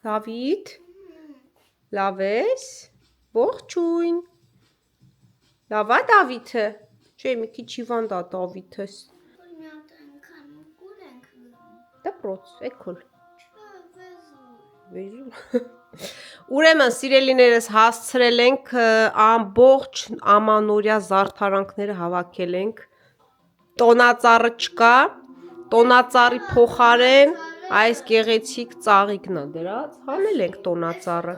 Դավիթ, լավ ես, ողջույն, լավ է Դավիթը, չէ մի քիչ հիվանդ է Դավիթս, դպրոց, էքոլ, ուրեմն սիրելիներս հասցրել ենք ամբողջ ամանորյա զարդարանքները հավաքել ենք, տոնածառը չկա, տոնածառի փոխարեն այս գեղեցիկ ծաղիկն է դրած, հանել ենք տոնածառը,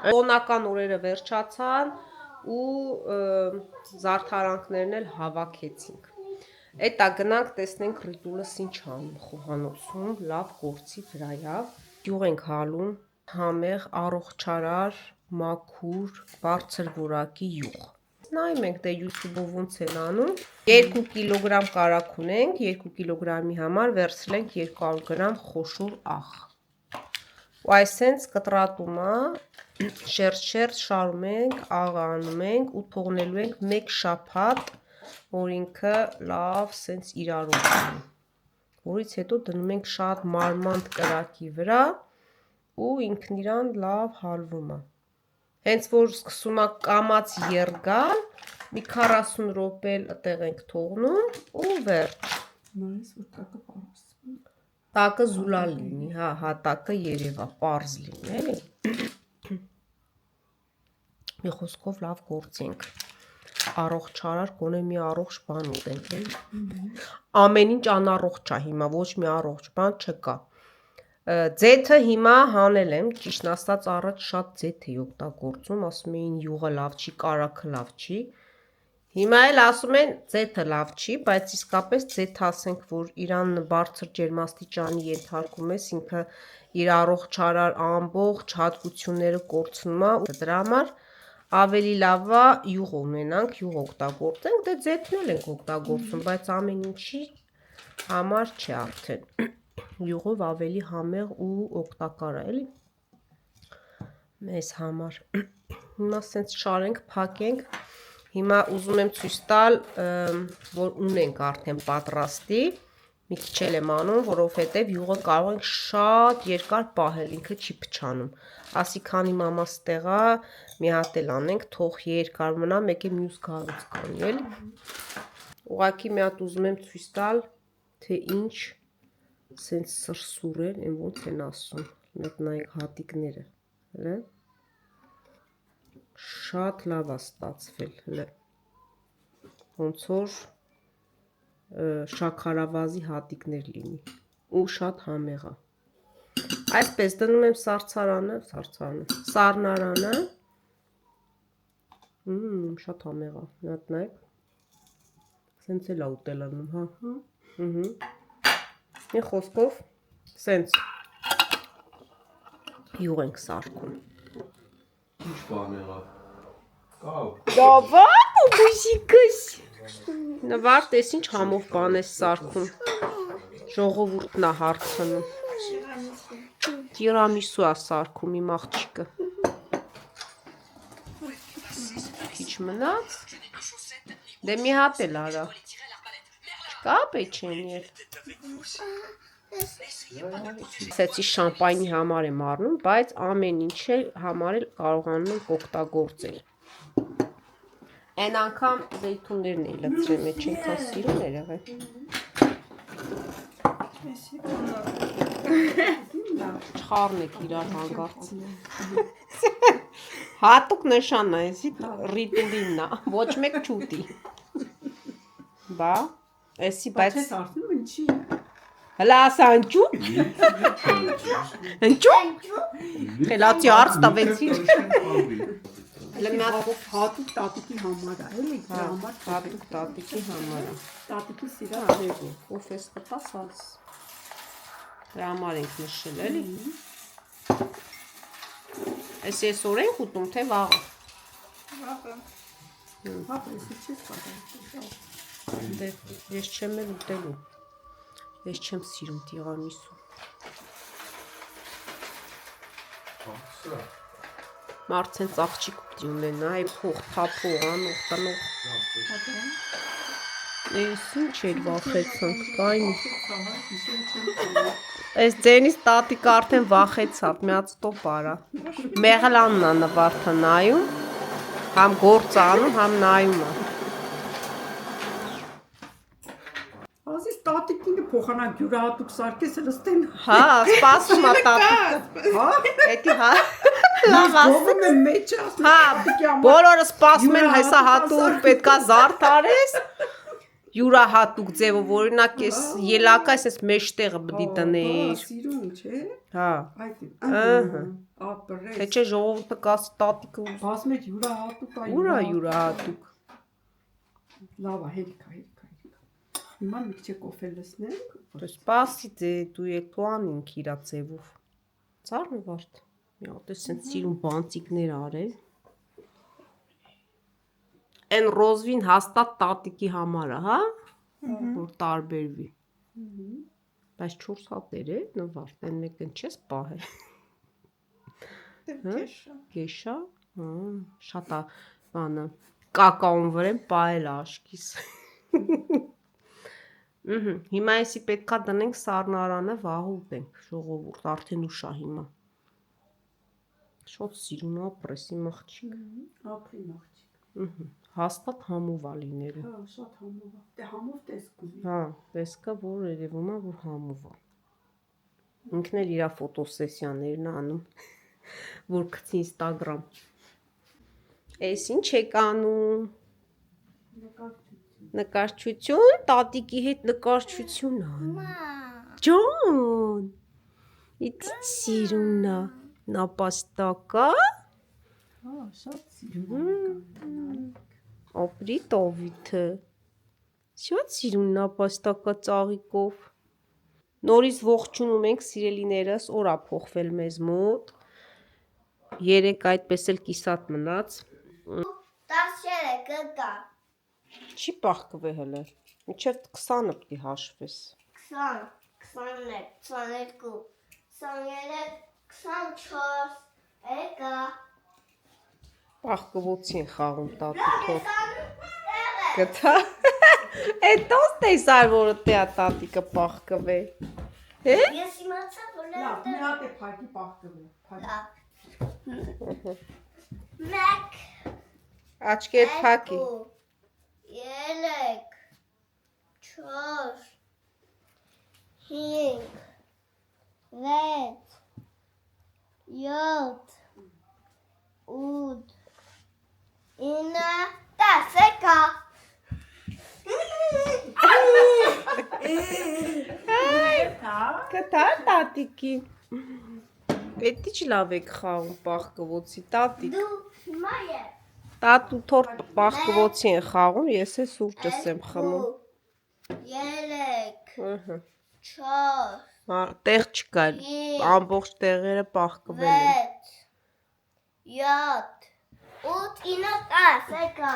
տոնական օրերը վերջացան ու զարդարանքներն էլ հավաքեցինք, էտա գնանք տեսնենք Ռիտուլս ինչ անում խոհանոցում, լավ գործի վրայավ, յուղ ենք հալում, համեղ, առողջարար, մաքուր, բարձր որակի յուղ, նայում ենք դե YouTube-ով ոնց են անում, 2 կիլոգրամ կարագ ունենք, 2 կիլոգրամի համար վերցրենք 200 գրամ խոշոր աղ, ու այսենց կտրատում է, շերտ շարում ենք, աղը անում ենք ու թողնելու ենք 1 շաբաթ, որ ինքը լավ սենց իրարու անում, որից հետո դնում ենք շատ մարմանդ կրակի վրա ու ինքն իրան լավ հալվում է, հենց որ սկսում է կամած երջալ, մի 40 րոպե այդտեղ ենք թողնում ու վերջ, տակը զուլալ լինի, հատակը երևա, պարզ լինի, էլի, մի խոսքով լավ գործենք, առողջարար գոնե մի առողջ բան ուտենք, ամեն ինչ անառողջ է հիմա, ոչ մի առողջ բան չկա, ձեթը հիմա հանել եմ, ճիշտն ասած առաջ շատ ձեթ էի օգտագործում, ասում էին յուղը լավ չի, կարագը լավ չի, հիմա էլ ասում են ձեթը լավ չի, բայց իսկապես ձեթը ասենք, որ իրան բարձր ջերմաստիճանի ենթարկում ես, ինքը իր առողջարար ամբողջ հատկությունները կորցնում է, դրա համար ավելի լավ է յուղ ունենանք, յուղ օգտագործենք, դե ձեթն էլ ենք օգտագործում, բայց ամեն ինչի համար չէ արդեն, յուղով ավելի համեղ ու օգտակար է, էլի, մեզ համար, հիմա սենց շարենք, փակենք, հիմա ուզում եմ ցույց տալ, որ ունենք արդեն պատրաստի, մի քիչ էլ եմ անում, որովհետև յուղը կարող ենք շատ երկար պահել, ինքը չի փչանում, ասի քանի մամաս տեղ է, մի հատ էլ անենք, թող երկար մնա, մեկ է մյուս գալուց կանի, էլի, ուղղակի մի հատ ուզում եմ ցույց տալ, թե ինչ սենց սրսուր են, են ոնց են ասում, մեկ նայեք հատիկները, շատ լավ է ստացվել, ոնց որ շաքարավազի հատիկներ լինի, ու շատ համեղ է, այսպես դնում եմ սառնարանը, շատ համեղ է, մի հատ նայեք, սենց էլ է ուտել անում, մի խոսքով, սենց յուղ ենք սարքում, ինչ բան եղա, կավ, դավա բուբուզիկս, նվար տես ինչ համով բան ես սարքում, ժողովուրդն է հարցնում, տիրամիսու է սարքում իմ աղջիկը, քիչ մնաց, դե մի հատ էլ արա, չկա պեչենի էլ, ասեցի շամպայնի համար եմ առնում, բայց ամեն ինչ համար էլ կարողանում ենք օգտագործել, են անգամ զեյթուններն էի լցրել, մեջ ենքան սիրուն էր եղել, չխառնեք իրար հանգարց, հատուկ նշան է, Ռիտուլինն է, ոչ մեկ չուտի, բա, էսի բայց, հլա ասա ընճու, խելացի արծ տվեցիր, հատուկ տատիկի համար է, էլի, հատուկ տատիկի համար է, տատիկի սիրա արևո, ով ես խտաս ալս, դրա համար ենք նշել, էլի, ես օր ենք ուտում, թե վաղը, դե, ես չեմ էլ ուտելու, ես չեմ սիրում տիրամիսու, մարդ սենց աղջիկ ուտի ունենա, փող, թափող, անող, տնող, Էս ինչ էր վախեցան, կային։ Ցավը գիշերը չեմ տալու։ Այս ձենից տատիկը արդեն վախեցավ, մի հատ ստոպ արա։ Մեղլանն ա նվարդը նայում, համ գործ անում, համ նայում ա։ Ասես տատիկինը փոխանակ յուրահատուկ սարքես լստեն։ Հա, սպասում ա տատիկը։ Հա։ Էդի հա։ Լավ ասում։ Գովում եմ մեջը ասում Հա, տատիկի համար։ բոլորը սպասում են, Յուրահատուկ հեսա հատուկ պետքա զարդարես։ Յուրահատուկ ձևով, օրինակ էս ելակայս էս մեջտեղը պիտի տնեիր։ Սիրուն, չէ։ Հա։ Այդ Ահա։ ապրես։ Թե չէ ժողովուրդը կասի տատիկը Բազմեջ յուրահատուկ այ։ ուրա յուրահատուկ։ Լավ է, հերիքա։ Հիմա մի քիչ կոֆե լսնենք։ То есть սպասի դու եկան ինք իրա ձևով։ Ծառն վարդ։ Մի հատ էս սենց սիրուն բանտիկներ արել։ Այն ռոզվին հաստատ տատիկի համար է, հա? Որ տարբերվի։ Բայց 4 հատեր է նվարդ, այն մեկն չես պահել։ Կեշա։ Հա, շատ է բանը։ Կակաոն վրան պահել աշկիս։ Հիմա էսի պետքա դնենք սառնարանը վաղ ուտենք, ժողովուրդ, արդեն ուշ ա հիմա։ Շատ սիրուն ապրեսի մաղջիկ։ Ապրի մաղջիկ։ Հաստատ համով ա լինելու։ Հա, շատ համով է։ Դե համով տեսք ունի։ Հա, տեսկա որ երևում ա որ համով ա։ Ինքն էլ իրա ֆոտոսեսիաներն ա անում, որ գցի Instagram։ Էս ինչ եք անում։ Նկարչություն, տատիկի հետ նկարչություն անում։ Ջան։ Իդի սիրուն ա։ Նապաստակա։ Հա, շատ սիրուն։ Ապրի տովիթը։ Շատ սիրուն նապաստակա ծաղիկով։ Նորից ողջունում ենք սիրելիներս, օր ա փոխվել մեզ մոտ։ Երեք այդպես էլ կիսատ մնաց։ 13 կգա։ Չի պահկվե հələ։ Մինչև 20-ը պիտի հաշվես։ 20, 21, 22, 23, 24, եկա։ Պահկվոցի են խաղում տատիկով։ Գտա։ Այդ տոս տեսար որը տեա տատիկը պահկվե։ Հե։ Ես իմացա, որ Լավ, մի հատ է փակի պահկվել։ մեկ, Աչքեր փակի։ 3, 4, 5, 6, 7, 8, 9, 10, եկա։ Գտա տատիկի։ Պետք չի լավ եք խաղում պահկվոցի տատիկ։ Դու հիմա ես։ Տատու թոր պահկվոցի են խաղում, ես է սուրճս եմ խմում։ 3, Ահա։ 4, Տեղ չկա, ամբողջ տեղերը պահկվել են։ 7, 8, 9, 10, եկա։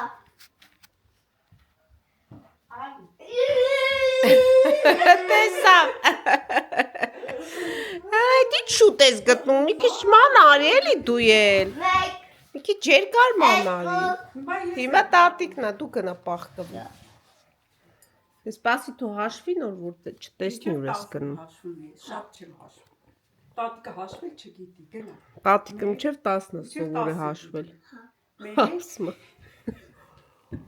Տեսավ։ Այդ ինչ շուտ ես գտնում, մի քիչ ման արի էլի դու էլ։ 1, Մի քիչ երկար ման արի։ Հիմա տատիկն ա, դու գնա պահկվի։ Ես սպասի դու հաշվի նոր որ չտեսնի ուր ես գնում։ Շատ չեմ հաշվում։ Տատիկը հաշվել չգիտի, գնա։ Տատիկը մինչև 10-ը սովոր է հաշվել։ Հասմա։ 1,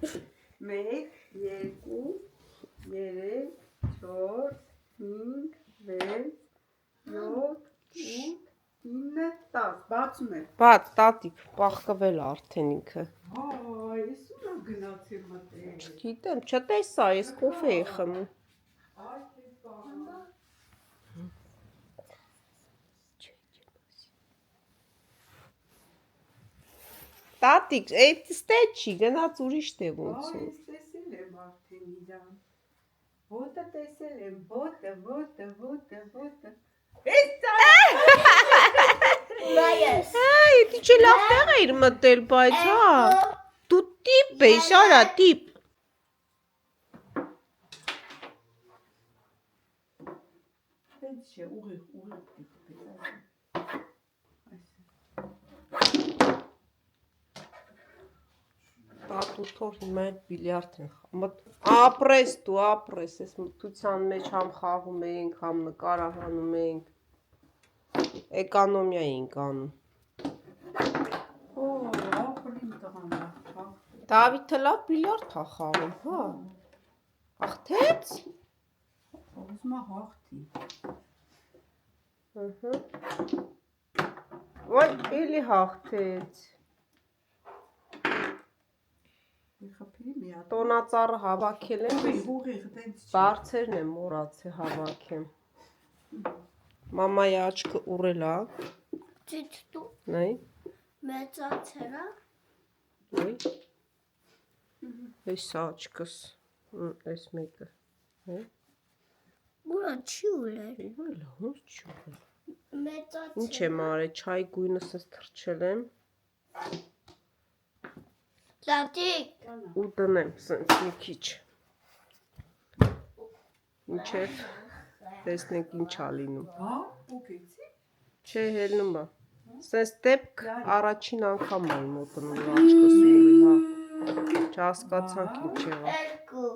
2, 3, 4, 5, 6, 7, 8, 9, 10, բացում եմ։ Բաց տատիկ պահկվել արդեն ինքը։ Այ, ես ուրա գնացի մտել։ Գիտեմ, չտեսա, ես կոֆե էի խմում։ Այ, դե բան։ Տատիկ, այդ ստե չի, գնաց ուրիշ տեղ ոնց է։ Այս տեսել եմ արդեն իրան։ Ոտը տեսել եմ, ոտը։ նայես։ Այ, դի չէ լավ տեղ էիր մտել, բայց հա։ Դու տիպ ես, արա, տիպ։ Տենց չէ, ուղիղ դիտպես։ Ուտոր հիմա էլ բիլիարդ են խաղում։ Ապրես դու, ապրես, ես մթության մեջ համ խաղում ենք, համ նկարահանում ենք։ Էկոնոմիա ենք անում։ Ախորին տղան է։ Դավիթը լավ բիլիարդ է խաղում, հա։ Հաղթեց։ Ուզում է հաղթի։ Ոյ, էլի հաղթեց։ Խփի մի հատ։ Տոնածառը հավաքել եմ, Ուղիղ տենց։ բարձերն եմ մոռացել հավաքեմ։ Մամայի աչքը ուռել է։ Ծիծտու Նայ։ մեծացերա։ Ոյ։ Այս աչքս, այս մեկը։ Ուրա չի ուլեր։ Ուղել, ոնց չուղել։ Մեծացերա։ Ինչ եմ արել, չայ գույնս ես թրջել եմ Տատիկ։ ու դնեմ սենց մի քիչ։ Ինչև տեսնենք ինչ ա լինում։ Հա, ուկեցի։ Չէ, հելնում է։ Սենց դեպք առաջին անգամ է մոտնում աչքս ուղի, հա։ Չհասկացանք ինչ եղավ։ Երկու։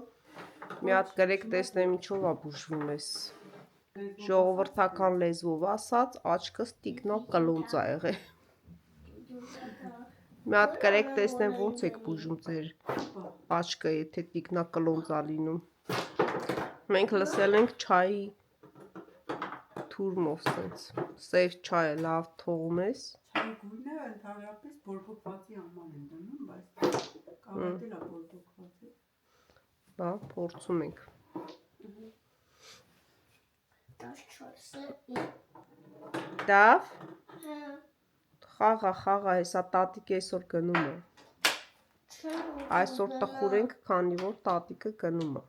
Մի հատ գրեք տեսնեմ ինչով է բուժվում ես։ Ժողովրդական լեզվով ասած, աչքս տիկնոկ կլունց ա եղել։ Մի հատ գրեք տեսնեմ ոնց եք բուժում ձեր աչքը, եթե տիկնա կլոնց ա լինում։ Մենք լսել ենք չայի թուրմով սենց։ Սև չայը լավ թողում ես։ Չայ գույնը ընդհանրապես բորբոքվածի անման են դնում, բայց կավետել է բորբոքվածի։ Բա, փորձում ենք։ 14-ը։ Դավ, Հա։ խաղա, հեսա տատիկ այսօր գնում է։ Այսօր տխուր ենք, քանի որ տատիկը գնում է։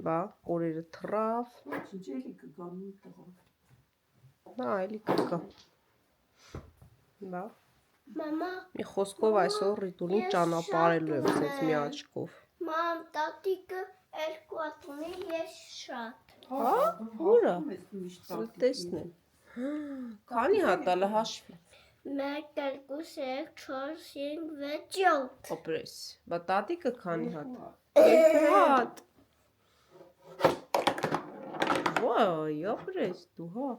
Բա, օրերը թռավ։ Ինչ էլի կգամ մի տղա։ Նա այլի կգա։ Բա, Մամա, մի խոսքով այսօր Ռիտուլին ճանապարհելու եմ սենց մի աչքով։ մամ, տատիկը երկու ատունի, ես շատ։ Հա, ուրա։ Միշտ Տեսնեմ։ Քանի հատալը հաշվի։ 1, 2, 3, 4, 5, 6, 7։ Օպրես։ Բա տատիկը քանի հատ։ Երկու հատ։ Ոայ, օպրես դու, հա։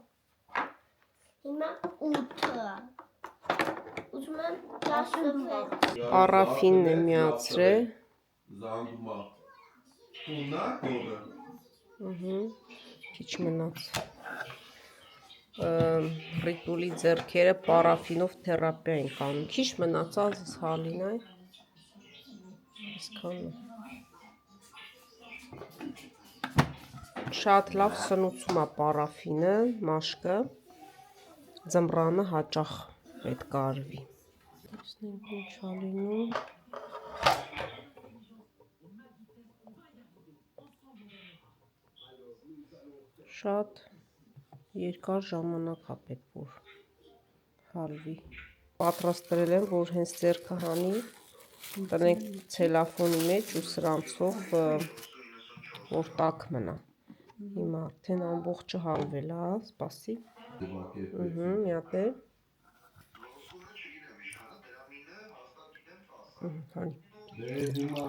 Հիմա 8-ը։ Ուզում եմ 16։ Պարաֆինն է միացրել։ Զանգում է։ Ունա կողը։ Քիչ մնաց։ Ռիտուլի ձեռքերը պարաֆինով թերապիա ենք անում։ Քիչ մնացած ես հալին այ։ Այսքան։ Շատ լավ սնուցում է պարաֆինը, մաշկը։ Ձմռանը հաճախ պետք է արվի։ Տեսնենք ինչ ա լինում։ Շատ երկար ժամանակ է պետք որ հալվի։ Պատրաստել եմ, որ հենց ձեռքը հանի, տնենք ցելոֆոնի մեջ ու սրանցով որ տաք մնա։ Հիմա արդեն ամբողջը հալվել է, սպասի։ Մի հատ է։ Հանի։ Դե հիմա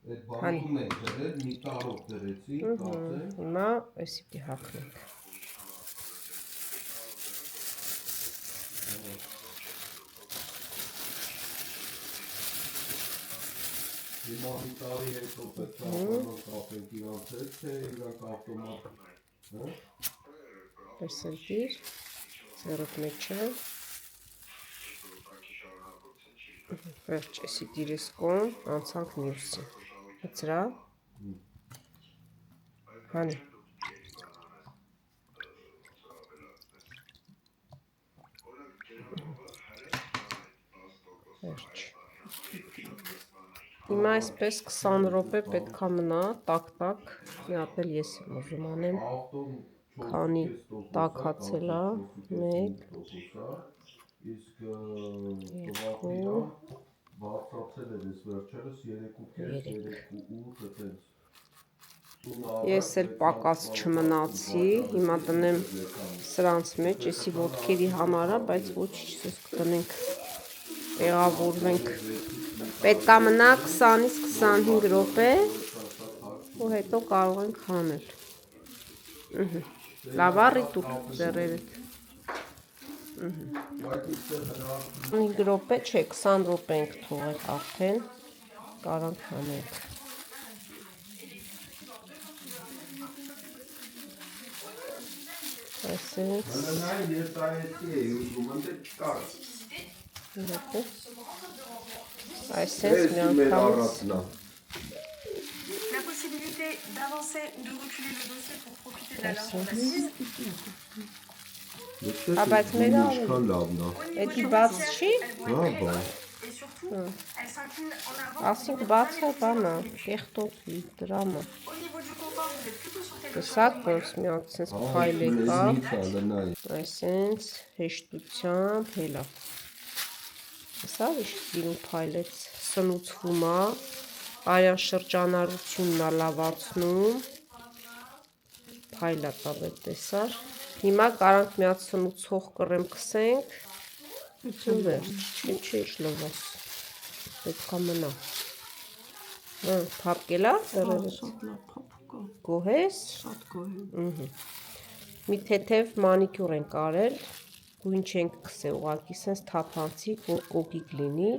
այդ բանկում է դրել, մի տարով դրեցի, կարծեմ։ Հիմա էսի պիտի հագնենք։ Հիմա մի տարի հետո պետք է ապրանք կապենք իրանց հետ, թե իրանք ավտոմատ, հա։ Տեսել դիր, ձեռդ մեջը։ Վերջ, էսի դիրես կոն, անցանք մյուսի։ Հծրա։ Հանի։ Վերջ։ Հիմա այսպես 20 րոպե պետքա մնա, տակ-տակ, մի հատ էլ ես եմ ուզում անեմ, քանի տաքացել է, 1, 2, բացացել էր ես վերջերս 3.5 Ես էլ պակաս չմնացի, հիմա տնեմ սրանց մեջ, եսի ոտքերի համար է, բայց ոչինչ, ես կտնենք Տեղավորվենք։ Պետք է մնա 20-ից 25 րոպե ու հետո կարող ենք հանել։ Լավ առիթ ու ձեռերդ։ 5 րոպե չէ, 20 րոպե ենք թողել արդեն, կարանք հանենք։ Այսինք միանգամից La possibilité d'avancer ou de reculer le dossier pour profiter de la lampe d'assise. Բայց մեր Ինչքան լավն է։ Էդի բաց չի։ Հա, բա։ Et surtout, elle s'incline en avant. Ասինք բացը բանա, կեղտոտի, դրամը։ Au niveau du confort, vous êtes plutôt sur quelque chose. Տեսակ ոնց միակ sense փայլե կա, լնայ։ այսինքն հեշտությամբ հելա։ Տեսա իշտին փայլեց, սնուցվում է, արյան շրջանառությունն է լավացնում։ Փայլա տաբե տեսար։ Հիմա կարանք մի հատ սնուցող կռեմ քսենք։ Ու վերջ, չի շլվես։ Պետք է մնա։ Փափկելա, դերերը Շատ լավ փափուկ է, գոհես։ շատ գոհ։ Մի թեթև մանիկյուր ենք արել, գույն չենք քսել, ուղղակի սենց թափանցիկ, որ կոկիկ լինի,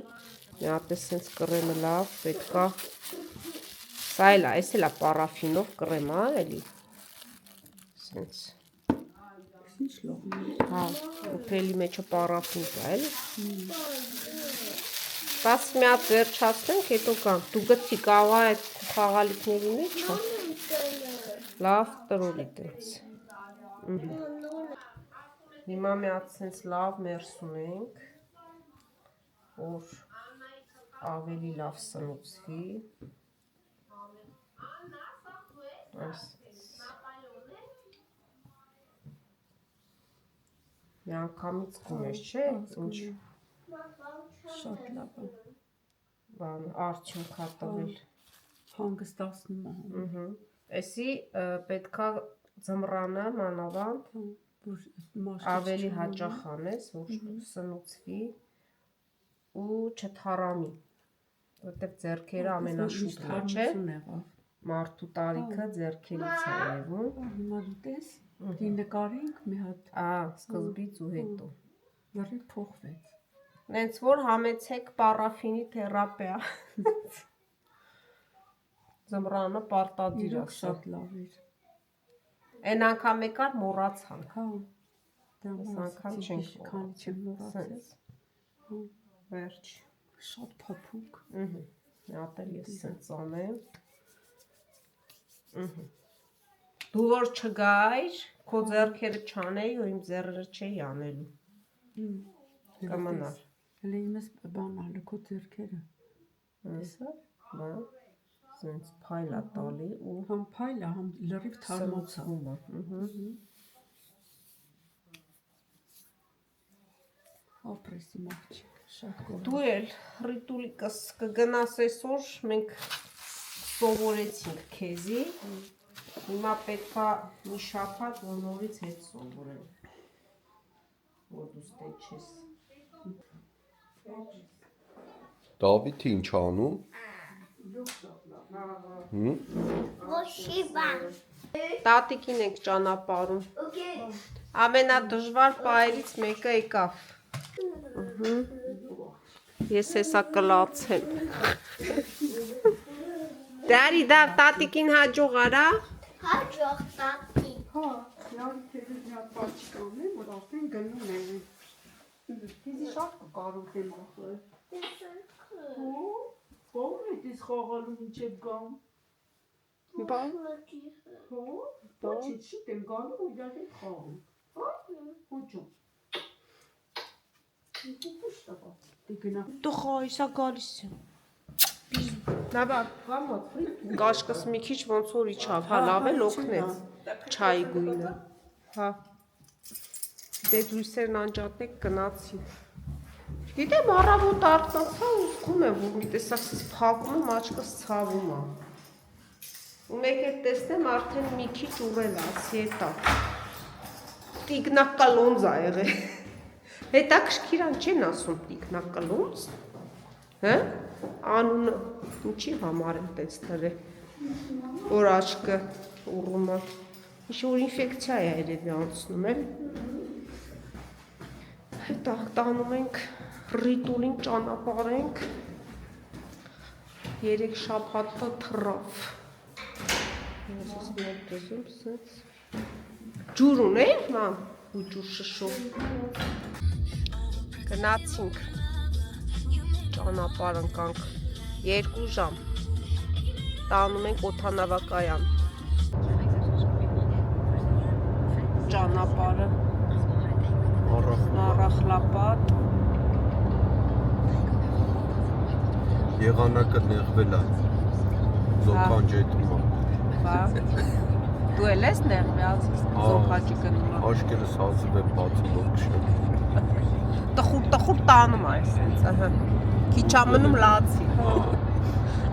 մի հատ սենց կռեմը լավ, պետքա, սա էլ է, այս էլ է պարաֆինով կռեմ է, էլի, սենց, Ինչ լավ է։ հա, ուպրելի մեջը պարաֆին կա, էլի, 10 մի հատ վերջացնենք, հետո կանք, դու գտի կարող է այդ խաղալիքների մեջ է, լավ տրոլի տենց, Հիմա մի հատ սենց լավ մերս ունենք, որ ավելի լավ սնուցվի, մի անգամից գումես, չէ, ինչ Շատ լավ է։ բան արդյունք հա տվել, Հանգստացնում է։ էսի պետքա ձմռանը մանավանդ, Որ մաշկից ավելի չմնա։ հաճախ անես, որ սնուցվի ու չթարամի, որտեղ ձեռքերը ամենաշուտն է, չէ, Թարմություն եղավ։ մարդու տարիքը ձեռքերից է երևում, Հիմա դու տես, դի նկարենք մի հատ սկզբից ու հետո, լրիվ փոխվեց։ նենց որ համեցեք պարաֆինի թերապիա, ձմռանը պարտադիր Իրոք ասա, շատ լավ էր։ են անգամ եկար մոռացանք, Հա։ այս անգամ չենք քանի չեմ մոռացել։ սենց, վերջ, Շատ փափուկ։ մի հատ էլ ես սենց անեմ, դու որ չգայր, քո ձեռքերը չանեի ու իմ ձեռերը չէի անելու, կմնար, Հələ իմս բան ալը քո ձեռքերը։ տեսա, բա, սենց փայլա տալի ու Համ փայլա, համ լրիվ թարմացա։ սնուցվում է, Ապրեսի մաղջիկ, շատ գոհ։ Դու էլ ռիտուլիկս կգնաս այսօր, մենք սովորեցինք քեզի, հիմա պետքա մի շաբաթ որ նորից հետ սովորել, որ դու ստե չես։ Դավիթը ինչ անում։ Ոչիբա։ Տատիկին ենք ճանապարհում, Okay. ամենադժվար պահերից մեկը եկավ, ես հեսա կլացեմ, դարի դար տատիկին հաջող արա, Հաջող տատի։ Հա, լավ թեզի մի հատ պաչիկ անեմ, որ արդեն գնում են։ Թեզի շատ կկարոտեմ ախր։ Ո՞ր է դες խաղալու մինչև գամ։ բան, Հո, պաչի չիտեմ գալու ու իրար հետ խաղում։ Հա, հոջո։ Ինչ տղա։ Դե գնա։ դու խայսա գալիս եմ, նաբա, կաշկս մի քիչ ոնց որ իջավ, հա լավ էլ օգնեց, չայի գույնը, հա, դե դույսերն անջատեք գնացի, գիտեմ առավոտ արթնացա ու զգում եմ, որ մի տեսակս փակում եմ, աչքս ցավում է, ու մեկ էլ տեսնեմ արդեն մի քիչ ուռել է, ասի էտա, տիգնակ կալոնձ ա եղել, Հետաքրքիր չեն ասում տիկնակլուց։ Հա? Անունը ինչի համար եմ տես դրել։ Որ աչքը ուռում է։ Ինչ-որ ինֆեկցիա է երևի անցնում էլ։ Հետո տանում ենք ռիտուլին ճանապարհենք 3 շաբաթը թռավ։ Ես մեկ դեզում սենց ջուր ունենք, մամ, ու ջուր շշով։ Գնացինք ճանապարհ ընկանք 2 ժամ։ Տանում ենք օդանավակայան։ Ճանապարհը Առախլապատ Եղանակը նեղվել է Զոքանջեթում։ Բա դու էլ ես նեղվել Զոքաջի գնում։ Աշկերս հազիվ է բացելով քշել։ Տխուր տանում է այսպես, ահա։ Քիչ ամնում լացի։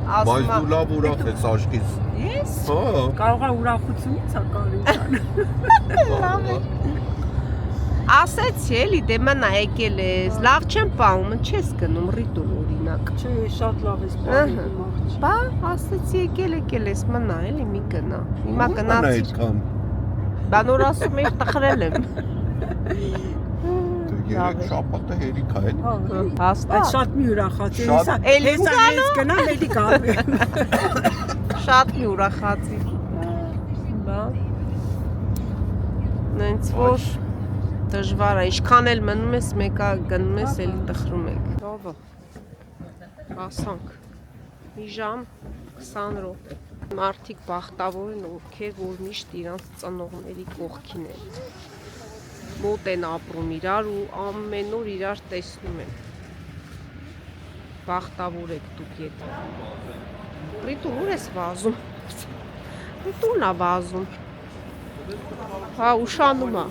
Բայց դու լավ ուրախ ես աշկից։ Ես։ Հա։ Կարող է ուրախությունից է կարիքան։ Լավ է։ Ասեցի էլի դե մնա եկել ես, լավ չեմ պահում, չես գնում ռիտուլ օրինակ։ Չէ, շատ լավ ես պահում աղջիկ։ Բա, ասեցի եկել ես, մնա էլի մի գնա։ Հիմա գնացի։ Բա նոր ասում էի տխրել եմ։ Երեք շաբաթը հերիք է էլի։ Հաստատ։ Այդ շատ մի ուրախացի։ Շատ- Էլի գնամ, էլի գալու։ Շատ մի ուրախացի։ Բա։ Նենց որ դժվար է, ինչքան էլ մնում ես, մեկա գնում ես, էլի տխրում եք։ Լավ է։ Ասանք։ Մի ժամ 20 րոպե։ Մարդիկ բախտավոր են, ովքեր որ միշտ իրանց ծնողների կողքին են։ Մոտ են ապրում իրար ու ամեն օր իրար տեսնում են։ Բախտավոր եք դուք եթե։ Ռիտուլ ուր ես վազում։ Ռիտուլն է վազում։ Հա, ուշանում է։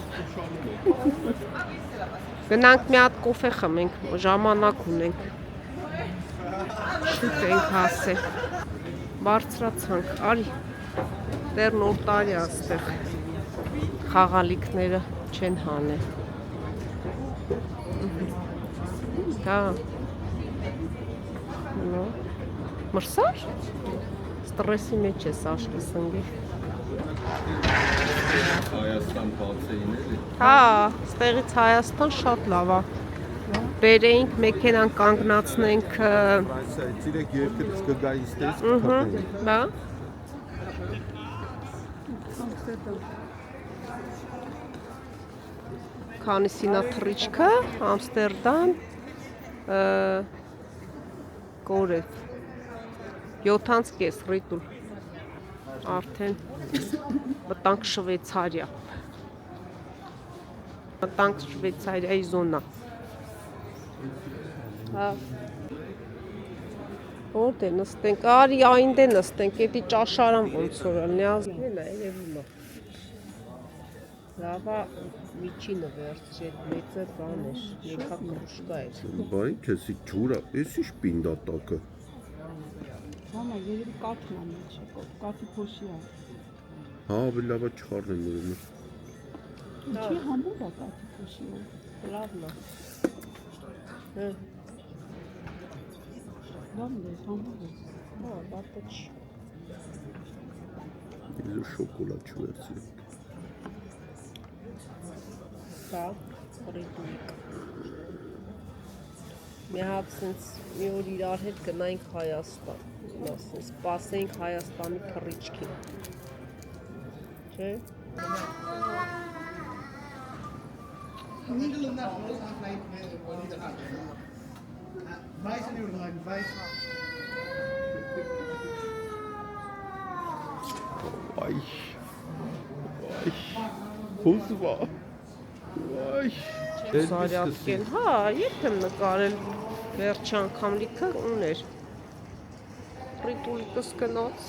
Գնանք մի հատ կոֆե խմենք, ժամանակ ունենք։ Շուտ ենք հասել։ Բարձրացանք, արի։ Դեռ նոր տարի աստեղ։ Խաղալիքները չեն հանել։ Հա։ Նո։ Մրսար։ Ստրեսի մեջ ես աշկի սնգի։ Հայաստան բաց էին էլի։ Հա, ստեղից Հայաստան շատ լավ է։ Բերեինք մեքենան կանգնացնենք, Ցիրեք երկրից կգային ստես կփոխենք։ բա։ Քանիսինա թռիչքը, Ամստերդամ, Կորև։ 7:30 ռիտուլ։ Արդեն մտանք Շվեյցարիա։ Մտանք Շվեյցարիայի զոնա։ Հա։ Որտե նստենք, արի այնտե նստենք, էդի ճաշարան ոնց որ լինի, ազգն է, երևում է։ Լավա միջինը վերցրի, մեծը բան էր, եկա կրուշկա էր։ Բա ինչ էսի ջուրա, էսի շպինդա տակը։ Մամա, երևի կաթն է մեջը, կաթի փոշի է։ Հա, ավելի լավ է չխառնեմ ուրեմն։ Ինչի համբուրգ է կաթի փոշի է։ Լավն է։ Հա, Լավն է, համբուրգ է։ հա, բատը չի։ Իլու շոկոլադ չվերցրի։ Դա ռիտուլիկ։ Մի հատ սենց մի օր իրար հետ գնայինք Հայաստան, ասենց սպասեինք Հայաստանի թռիչքին։ Չէ։ Ay. Ay. Հուզվա։ Ay. Սարյապկեն, հա, երբ եմ նկարել վերջի անգամ լիքը ուներ։ Ռիտուլիկս գնաց,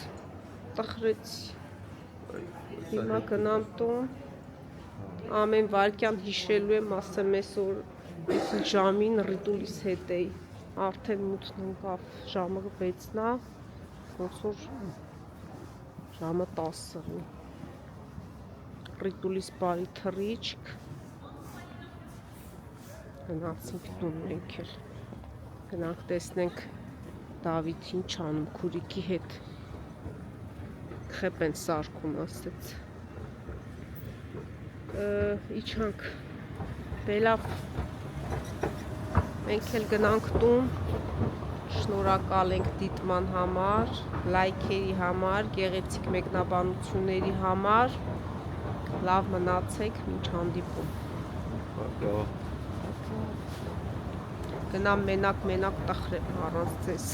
տխրեցի։ Հիմա գնամ տուն, ամեն վարկյան հիշելու եմ, ասեմ այսօր այս ժամին ռիտուլիս հետ էի, արդեն մութն ընկավ, ժամը 6-ն է, ոնց որ ժամը 10-ն է։ Ռիտուլիս բարի թռիչք, Գնացինք տուն մենք էլ։ Գնանք տեսնենք Դավիթ ինչ անում քուրիկի հետ։ Խեպ են սարքում ասեց։ Իջանք։ Բելավ։ Մենք էլ գնանք տուն։ Շնորհակալ ենք դիտման համար, լայքերի համար, գեղեցիկ մեկնաբանությունների համար։ Լավ մնացեք, մինչ հանդիպում։ Գնամ մենակ տխրեմ առանց ձեզ։